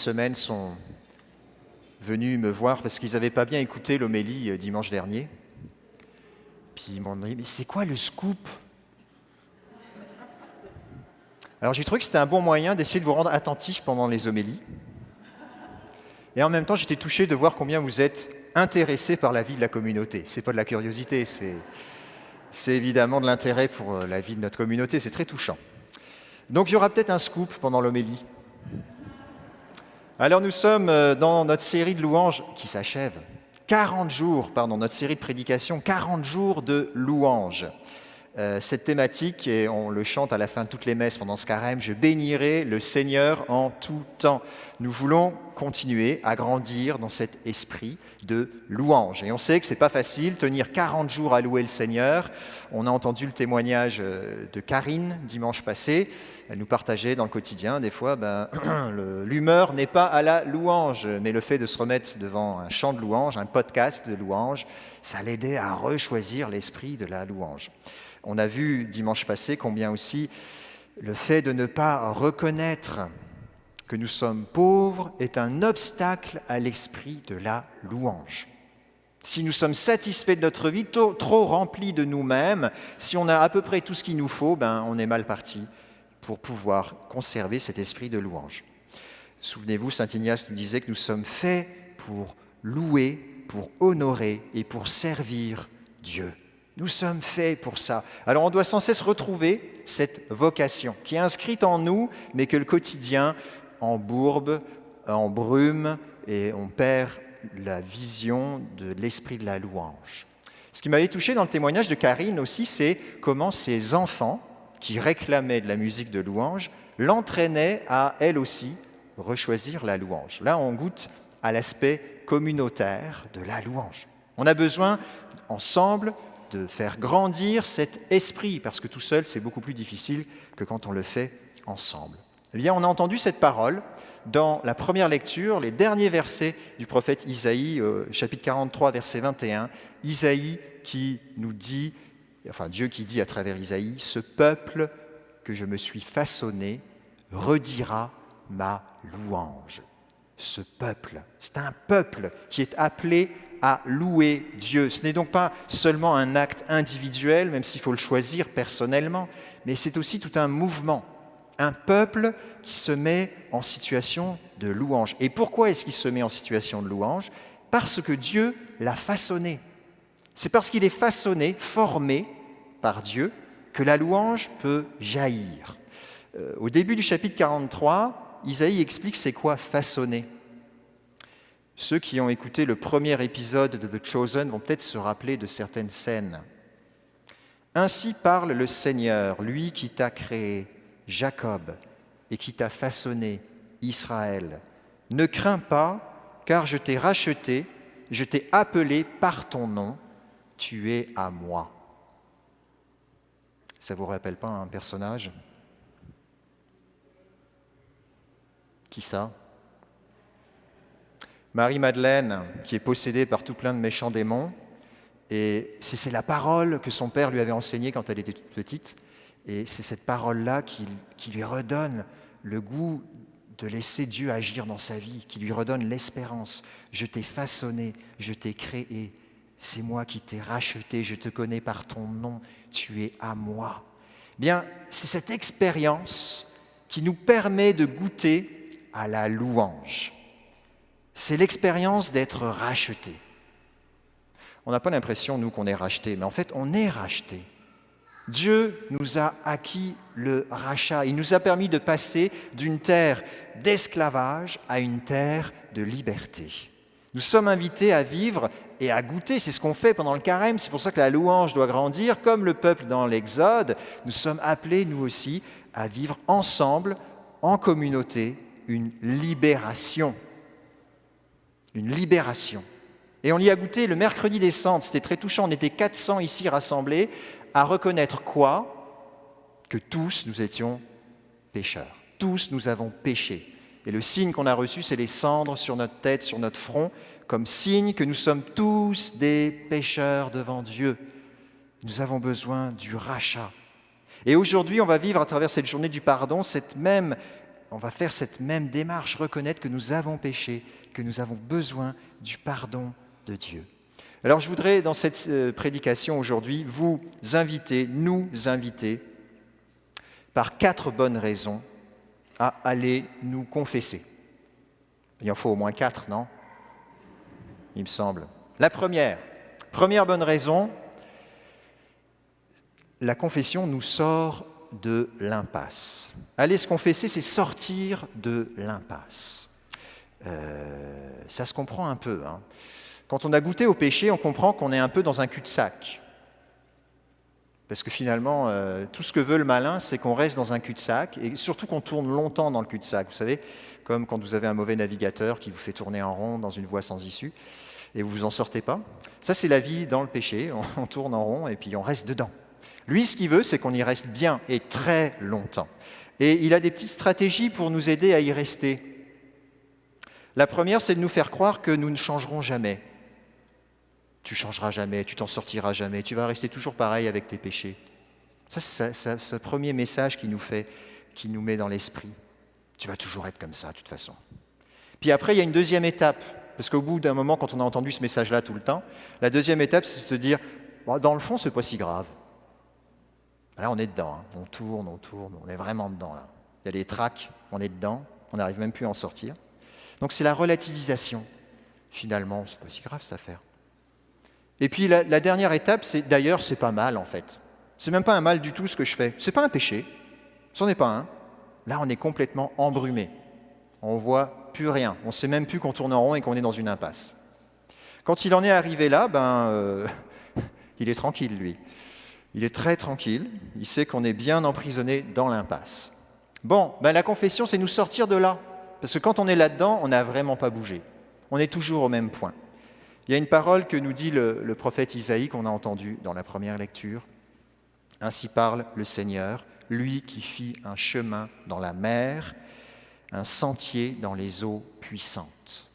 semaine sont venus me voir parce qu'ils n'avaient pas bien écouté l'homélie dimanche dernier. Puis ils m'ont dit « Mais c'est quoi le scoop ?» Alors j'ai trouvé que c'était un bon moyen d'essayer de vous rendre attentifs pendant les homélies. Et en même temps, j'étais touché de voir combien vous êtes intéressés par la vie de la communauté. Ce n'est pas de la curiosité, c'est évidemment de l'intérêt pour la vie de notre communauté. C'est très touchant. Donc il y aura peut-être un scoop pendant l'homélie. Alors nous sommes dans notre série de louanges qui s'achève. 40 jours, notre série de prédications, 40 jours de louanges. Cette thématique, et on le chante à la fin de toutes les messes pendant ce carême, « Je bénirai le Seigneur en tout temps ». Nous voulons continuer à grandir dans cet esprit de louange. Et on sait que ce n'est pas facile, tenir 40 jours à louer le Seigneur. On a entendu le témoignage de Karine dimanche passé. Elle nous partageait dans le quotidien, des fois, l'humeur n'est pas à la louange, mais le fait de se remettre devant un chant de louange, un podcast de louange, ça l'aidait à rechoisir l'esprit de la louange. On a vu dimanche passé combien aussi le fait de ne pas reconnaître que nous sommes pauvres est un obstacle à l'esprit de la louange. Si nous sommes satisfaits de notre vie, trop remplis de nous-mêmes, si on a à peu près tout ce qu'il nous faut, on est mal parti pour pouvoir conserver cet esprit de louange. Souvenez-vous, saint Ignace nous disait que nous sommes faits pour louer, pour honorer et pour servir Dieu. Nous sommes faits pour ça. Alors on doit sans cesse retrouver cette vocation qui est inscrite en nous, mais que le quotidien embourbe, embrume, et on perd la vision de l'esprit de la louange. Ce qui m'avait touché dans le témoignage de Karine aussi, c'est comment ses enfants, qui réclamaient de la musique de louange, l'entraînaient à, elle aussi, rechoisir la louange. Là, on goûte à l'aspect communautaire de la louange. On a besoin, ensemble, de faire grandir cet esprit, parce que tout seul, c'est beaucoup plus difficile que quand on le fait ensemble. Eh bien, on a entendu cette parole dans la première lecture, les derniers versets du prophète Isaïe, chapitre 43, verset 21. Isaïe qui nous dit, Dieu qui dit à travers Isaïe, « Ce peuple que je me suis façonné redira ma louange. » Ce peuple, c'est un peuple qui est appelé à louer Dieu. Ce n'est donc pas seulement un acte individuel, même s'il faut le choisir personnellement, mais c'est aussi tout un mouvement, un peuple qui se met en situation de louange. Et pourquoi est-ce qu'il se met en situation de louange ? Parce que Dieu l'a façonné. C'est parce qu'il est façonné, formé par Dieu, que la louange peut jaillir. Au début du chapitre 43, Isaïe explique c'est quoi façonner. Ceux qui ont écouté le premier épisode de The Chosen vont peut-être se rappeler de certaines scènes. « Ainsi parle le Seigneur, lui qui t'a créé, Jacob, et qui t'a façonné, Israël. Ne crains pas, car je t'ai racheté, je t'ai appelé par ton nom, tu es à moi. » Ça ne vous rappelle pas un personnage ? Qui ça ? Marie-Madeleine, qui est possédée par tout plein de méchants démons, et c'est la parole que son père lui avait enseignée quand elle était toute petite, et c'est cette parole-là qui lui redonne le goût de laisser Dieu agir dans sa vie, qui lui redonne l'espérance. Je t'ai façonné, je t'ai créé, c'est moi qui t'ai racheté, je te connais par ton nom, tu es à moi. Bien, c'est cette expérience qui nous permet de goûter à la louange. C'est l'expérience d'être racheté. On n'a pas l'impression, nous, qu'on est racheté, mais en fait, on est racheté. Dieu nous a acquis le rachat. Il nous a permis de passer d'une terre d'esclavage à une terre de liberté. Nous sommes invités à vivre et à goûter. C'est ce qu'on fait pendant le carême. C'est pour ça que la louange doit grandir. Comme le peuple dans l'Exode, nous sommes appelés, nous aussi, à vivre ensemble, en communauté, une libération. Une libération. Et on y a goûté le mercredi des Cendres, c'était très touchant, on était 400 ici rassemblés à reconnaître quoi ? Que tous nous étions pécheurs, tous nous avons péché. Et le signe qu'on a reçu, c'est les cendres sur notre tête, sur notre front, comme signe que nous sommes tous des pécheurs devant Dieu. Nous avons besoin du rachat. Et aujourd'hui, on va vivre à travers cette journée du pardon, cette même on va faire cette même démarche, reconnaître que nous avons péché, que nous avons besoin du pardon de Dieu. Alors je voudrais, dans cette prédication aujourd'hui, nous inviter, par 4 bonnes raisons, à aller nous confesser. Il en faut au moins 4, non ? Il me semble. La première bonne raison, la confession nous sort de l'impasse. Aller se confesser, c'est sortir de l'impasse. Ça se comprend un peu. Quand on a goûté au péché, on comprend qu'on est un peu dans un cul-de-sac. Parce que finalement, tout ce que veut le malin, c'est qu'on reste dans un cul-de-sac, et surtout qu'on tourne longtemps dans le cul-de-sac. Vous savez, comme quand vous avez un mauvais navigateur qui vous fait tourner en rond dans une voie sans issue, et vous ne vous en sortez pas. Ça, c'est la vie dans le péché. On tourne en rond, et puis on reste dedans. Lui, ce qu'il veut, c'est qu'on y reste bien et très longtemps. Et il a des petites stratégies pour nous aider à y rester. La première, c'est de nous faire croire que nous ne changerons jamais. Tu changeras jamais, tu t'en sortiras jamais, tu vas rester toujours pareil avec tes péchés. Ça, c'est ce premier message qui nous met dans l'esprit. Tu vas toujours être comme ça, de toute façon. Puis après, il y a une deuxième étape, parce qu'au bout d'un moment, quand on a entendu ce message-là tout le temps, la deuxième étape, c'est de se dire, dans le fond, c'est pas si grave. Là, on est dedans, on tourne, on est vraiment dedans. Là. Il y a des tracs, on est dedans, on n'arrive même plus à en sortir. Donc c'est la relativisation. Finalement, c'est pas si grave cette affaire. Et puis la dernière étape, d'ailleurs, c'est pas mal en fait. C'est même pas un mal du tout ce que je fais. C'est pas un péché, ce n'en est pas un. Là, on est complètement embrumé. On voit plus rien. On sait même plus qu'on tourne en rond et qu'on est dans une impasse. Quand il en est arrivé là, il est tranquille, lui. Il est très tranquille, il sait qu'on est bien emprisonné dans l'impasse. Bon, la confession, c'est nous sortir de là. Parce que quand on est là-dedans, on n'a vraiment pas bougé. On est toujours au même point. Il y a une parole que nous dit le prophète Isaïe, qu'on a entendue dans la première lecture. Ainsi parle le Seigneur, lui qui fit un chemin dans la mer, un sentier dans les eaux puissantes.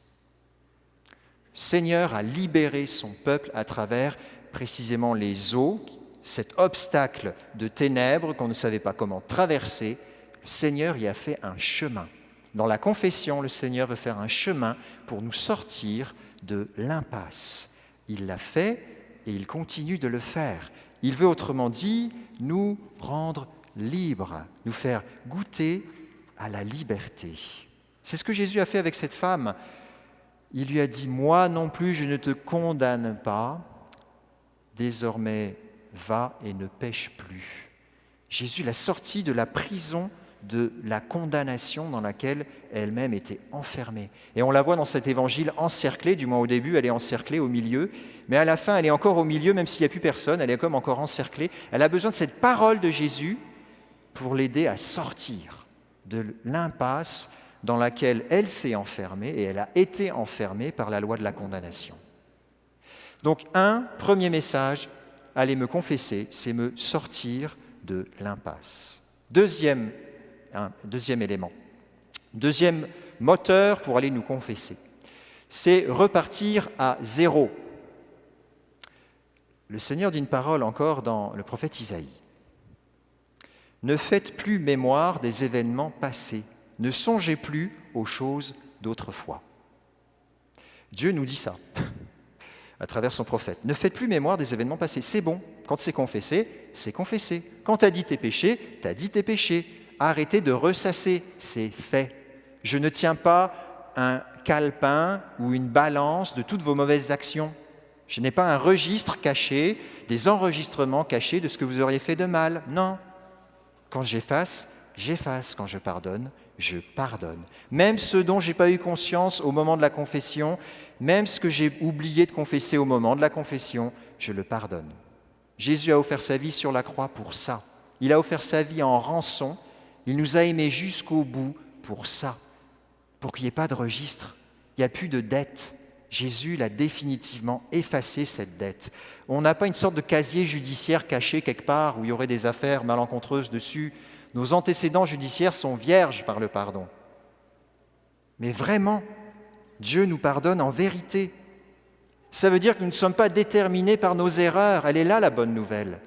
Le Seigneur a libéré son peuple à travers précisément les eaux, cet obstacle de ténèbres qu'on ne savait pas comment traverser. Le Seigneur y a fait un chemin. Dans la confession, le Seigneur veut faire un chemin pour nous sortir de l'impasse. Il l'a fait et il continue de le faire. Il veut, autrement dit, nous rendre libres, nous faire goûter à la liberté. C'est ce que Jésus a fait avec cette femme. Il lui a dit « Moi non plus, je ne te condamne pas. Désormais, va et ne pêche plus. » Jésus l'a sortie de la prison de la condamnation dans laquelle elle-même était enfermée. Et on la voit dans cet évangile encerclée, du moins au début, elle est encerclée au milieu, mais à la fin, elle est encore au milieu, même s'il n'y a plus personne, elle est comme encore encerclée. Elle a besoin de cette parole de Jésus pour l'aider à sortir de l'impasse dans laquelle elle s'est enfermée, et elle a été enfermée par la loi de la condamnation. Donc, premier message, aller me confesser, c'est me sortir de l'impasse. Deuxième élément, deuxième moteur pour aller nous confesser, c'est repartir à zéro. Le Seigneur dit une parole encore dans le prophète Isaïe. « Ne faites plus mémoire des événements passés, ne songez plus aux choses d'autrefois. » Dieu nous dit ça à travers son prophète. Ne faites plus mémoire des événements passés. C'est bon. Quand c'est confessé, c'est confessé. Quand tu as dit tes péchés, tu as dit tes péchés. Arrêtez de ressasser, c'est fait. Je ne tiens pas un calepin ou une balance de toutes vos mauvaises actions. Je n'ai pas un registre caché, des enregistrements cachés de ce que vous auriez fait de mal. Non. Quand j'efface, j'efface. Quand je pardonne, je pardonne. Même ce dont je n'ai pas eu conscience au moment de la confession, même ce que j'ai oublié de confesser au moment de la confession, je le pardonne. Jésus a offert sa vie sur la croix pour ça. Il a offert sa vie en rançon. Il nous a aimés jusqu'au bout pour ça, pour qu'il n'y ait pas de registre. Il n'y a plus de dette. Jésus l'a définitivement effacé, cette dette. On n'a pas une sorte de casier judiciaire caché quelque part où il y aurait des affaires malencontreuses dessus. Nos antécédents judiciaires sont vierges par le pardon. Mais vraiment, Dieu nous pardonne en vérité. Ça veut dire que nous ne sommes pas déterminés par nos erreurs. Elle est là la bonne nouvelle.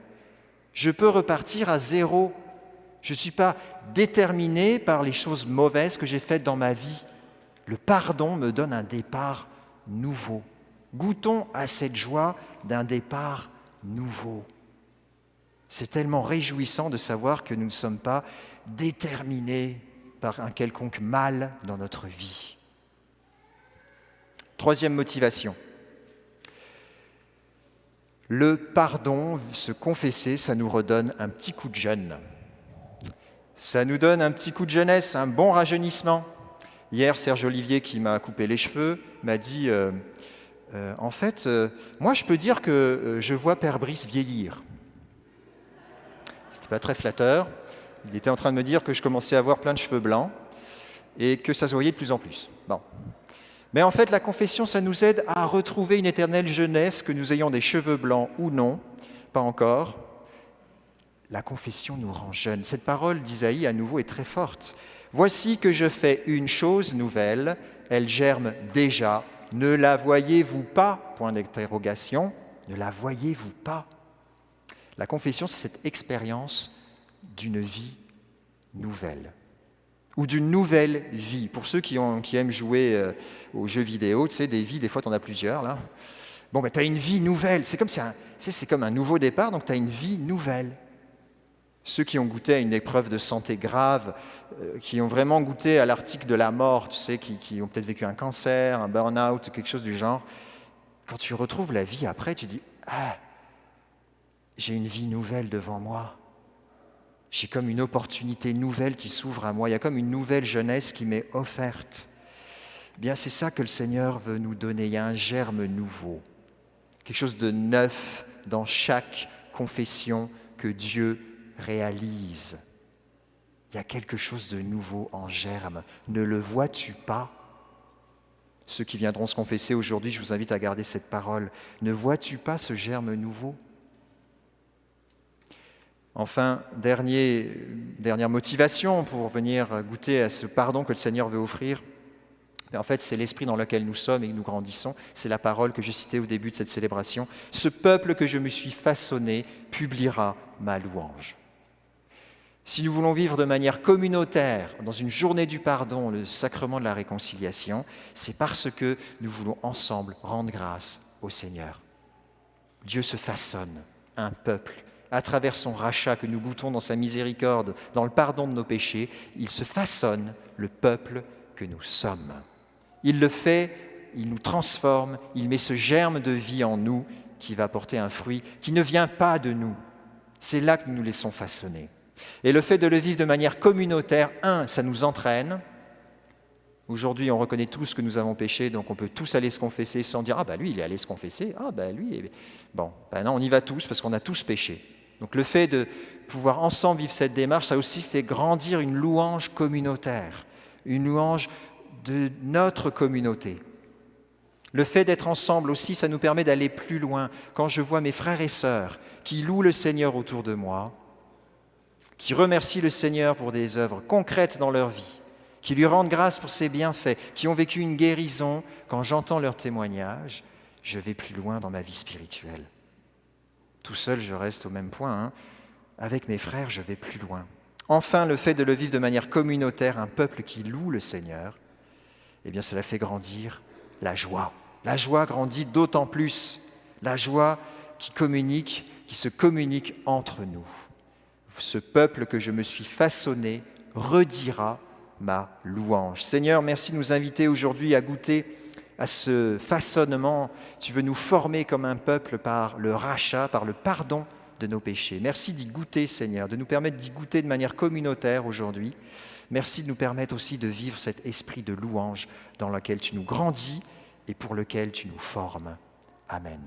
Je peux repartir à zéro. Je ne suis pas déterminé par les choses mauvaises que j'ai faites dans ma vie. Le pardon me donne un départ nouveau. Goûtons à cette joie d'un départ nouveau. C'est tellement réjouissant de savoir que nous ne sommes pas déterminés par un quelconque mal dans notre vie. Troisième motivation. Le pardon, se confesser, ça nous redonne un petit coup de jeune. Ça nous donne un petit coup de jeunesse, un bon rajeunissement. Hier, Serge Olivier, qui m'a coupé les cheveux, m'a dit en fait, moi je peux dire que je vois Père Brice vieillir. C'était pas très flatteur. Il était en train de me dire que je commençais à avoir plein de cheveux blancs et que ça se voyait de plus en plus. Bon. Mais en fait, la confession, ça nous aide à retrouver une éternelle jeunesse, que nous ayons des cheveux blancs ou non, pas encore. La confession nous rend jeunes. Cette parole d'Isaïe, à nouveau, est très forte. « Voici que je fais une chose nouvelle, elle germe déjà. Ne la voyez-vous pas ?» Point d'interrogation. Ne la voyez-vous pas? La confession, c'est cette expérience d'une vie nouvelle, ou d'une nouvelle vie. Pour ceux qui aiment jouer aux jeux vidéo, tu sais, des vies, des fois tu en as plusieurs, là. Bon, ben, tu as une vie nouvelle, c'est comme un nouveau départ, donc tu as une vie nouvelle. Ceux qui ont goûté à une épreuve de santé grave, qui ont vraiment goûté à l'article de la mort, tu sais, qui ont peut-être vécu un cancer, un burn-out, quelque chose du genre, quand tu retrouves la vie après, tu dis « Ah, j'ai une vie nouvelle devant moi. J'ai comme une opportunité nouvelle qui s'ouvre à moi. Il y a comme une nouvelle jeunesse qui m'est offerte. » Eh bien, c'est ça que le Seigneur veut nous donner. Il y a un germe nouveau, quelque chose de neuf dans chaque confession que Dieu réalise. Il y a quelque chose de nouveau en germe. Ne le vois-tu pas? Ceux qui viendront se confesser aujourd'hui, je vous invite à garder cette parole. Ne vois-tu pas ce germe nouveau? Enfin, dernière motivation pour venir goûter à ce pardon que le Seigneur veut offrir. En fait, c'est l'esprit dans lequel nous sommes et que nous grandissons. C'est la parole que je citais au début de cette célébration. « Ce peuple que je me suis façonné publiera ma louange. » Si nous voulons vivre de manière communautaire, dans une journée du pardon, le sacrement de la réconciliation, c'est parce que nous voulons ensemble rendre grâce au Seigneur. Dieu se façonne un peuple à travers son rachat que nous goûtons dans sa miséricorde, dans le pardon de nos péchés. Il se façonne le peuple que nous sommes. Il le fait, il nous transforme, il met ce germe de vie en nous qui va porter un fruit qui ne vient pas de nous. C'est là que nous nous laissons façonner. Et le fait de le vivre de manière communautaire, ça nous entraîne. Aujourd'hui, on reconnaît tous que nous avons péché, donc on peut tous aller se confesser sans dire « Ah ben lui, il est allé se confesser, ah ben lui... » Bon, ben non, on y va tous parce qu'on a tous péché. Donc le fait de pouvoir ensemble vivre cette démarche, ça aussi fait grandir une louange communautaire, une louange de notre communauté. Le fait d'être ensemble aussi, ça nous permet d'aller plus loin. Quand je vois mes frères et sœurs qui louent le Seigneur autour de moi, qui remercient le Seigneur pour des œuvres concrètes dans leur vie, qui lui rendent grâce pour ses bienfaits, qui ont vécu une guérison, quand j'entends leurs témoignages, je vais plus loin dans ma vie spirituelle. Tout seul, je reste au même point. Avec mes frères, je vais plus loin. Enfin, le fait de le vivre de manière communautaire, un peuple qui loue le Seigneur, eh bien, cela fait grandir la joie. La joie grandit d'autant plus. La joie qui se communique entre nous. Ce peuple que je me suis façonné redira ma louange. Seigneur, merci de nous inviter aujourd'hui à goûter à ce façonnement. Tu veux nous former comme un peuple par le rachat, par le pardon de nos péchés. Merci d'y goûter, Seigneur, de nous permettre d'y goûter de manière communautaire aujourd'hui. Merci de nous permettre aussi de vivre cet esprit de louange dans lequel tu nous grandis et pour lequel tu nous formes. Amen.